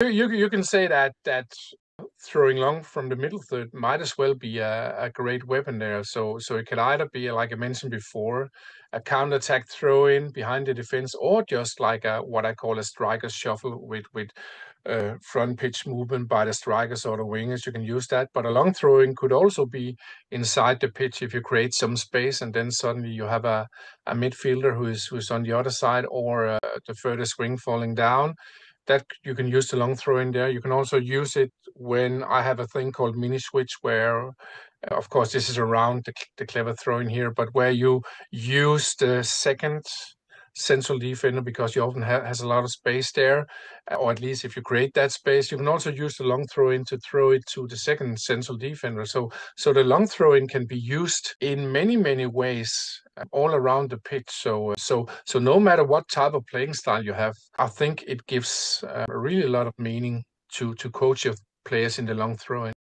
You can say that throwing long from the middle third might as well be a great weapon there. So it can either be, like I mentioned before, a counterattack throw in behind the defense, or just like a what I call a striker's shuffle with front pitch movement by the strikers or the wingers. You can use that, but a long throwing could also be inside the pitch if you create some space, and then suddenly you have a midfielder who's on the other side, or the furthest wing falling down. That you can use the long throw in there. You can also use it when I have a thing called mini switch, where, of course, this is around the clever throwing here, but where you use the second central defender because you often has a lot of space there, or at least if you create that space, you can also use the long throw in to throw it to the second central defender. So the long throw in can be used in many ways all around the pitch. So no matter what type of playing style you have, I think it gives a really lot of meaning to coach your players in the long throw in.